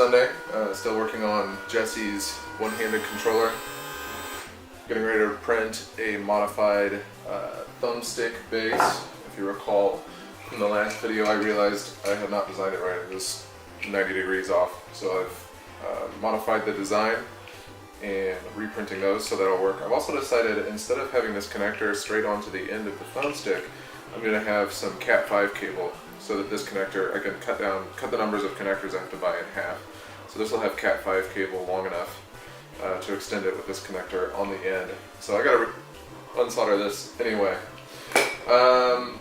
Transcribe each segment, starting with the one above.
Sunday. Still working on Jesse's one-handed controller. Getting ready to print a modified thumbstick base. If you recall from the last video, I realized I had not designed it right. It was 90 degrees off. So I've modified the design and reprinting those so that'll work. I've also decided, instead of having this connector straight onto the end of the thumbstick, I'm going to have some Cat5 cable so that this connector, I can cut the numbers of connectors I have to buy in half. So this will have Cat5 cable long enough to extend it with this connector on the end. So I gotta unsolder this anyway. I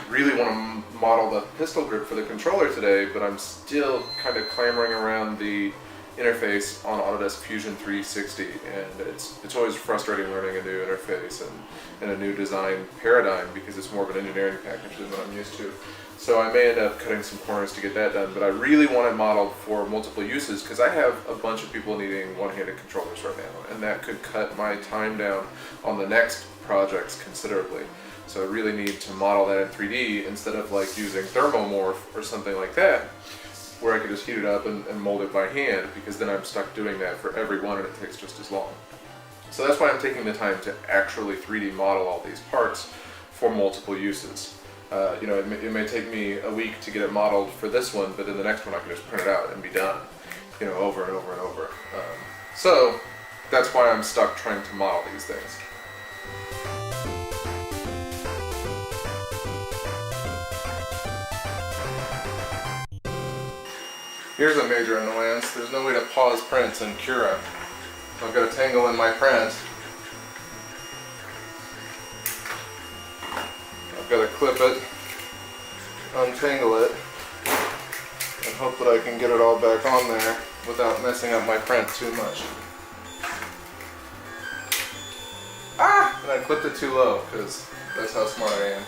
really want to model the pistol grip for the controller today, but I'm still kind of clamoring around the interface on Autodesk Fusion 360, and it's always frustrating learning a new interface and a new design paradigm because it's more of an engineering package than what I'm used to. So I may end up cutting some corners to get that done, but I really want it modeled for multiple uses because I have a bunch of people needing one-handed controllers right now, and that could cut my time down on the next projects considerably. So I really need to model that in 3D instead of like using Thermomorph or something like that, where I could just heat it up and mold it by hand, because then I'm stuck doing that for every one and it takes just as long. So that's why I'm taking the time to actually 3D model all these parts for multiple uses. It may take me a week to get it modeled for this one, but then the next one I can just print it out and be done, over and over and over. So that's why I'm stuck trying to model these things. Here's a major annoyance. There's no way to pause prints in Cura. So I've got a tangle in my print. I've got to clip it, untangle it, and hope that I can get it all back on there without messing up my print too much. Ah! And I clipped it too low, because that's how smart I am.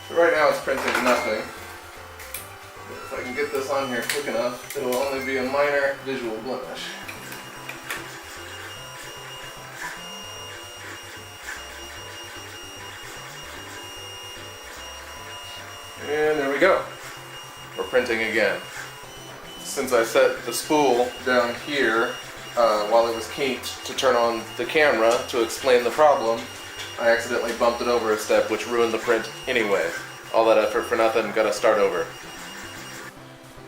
So right now it's printing nothing. If I can get this on here quick enough, it'll only be a minor visual blemish. And there we go. We're printing again. Since I set the spool down here while it was kinked to turn on the camera to explain the problem, I accidentally bumped it over a step, which ruined the print anyway. All that effort for nothing, gotta start over.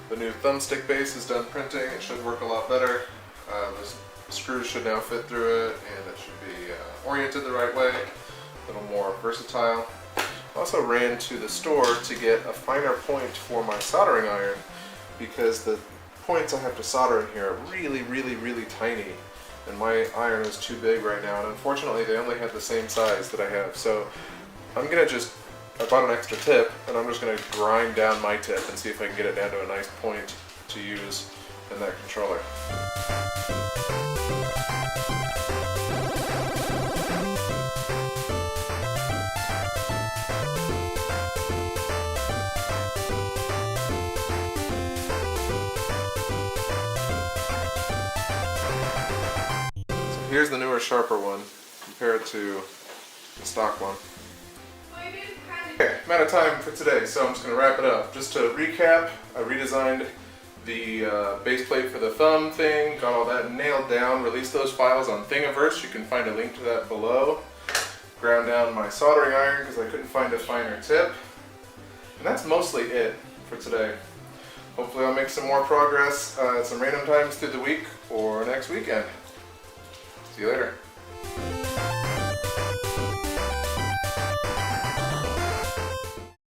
The new thumbstick base is done printing. It should work a lot better. The screws should now fit through it, and it should be oriented the right way, a little more versatile. I also ran to the store to get a finer point for my soldering iron, because the points I have to solder in here are really, really, really tiny, and my iron is too big right now, and unfortunately they only have the same size that I have. So I bought an extra tip, and I'm just going to grind down my tip and see if I can get it down to a nice point to use in that controller. So here's the newer, sharper one compared to the stock one. Okay, I'm out of time for today, so I'm just going to wrap it up. Just to recap, I redesigned the base plate for the thumb thing, got all that nailed down, released those files on Thingiverse. You can find a link to that below. Ground down my soldering iron because I couldn't find a finer tip. And that's mostly it for today. Hopefully I'll make some more progress at some random times through the week or next weekend. See you later.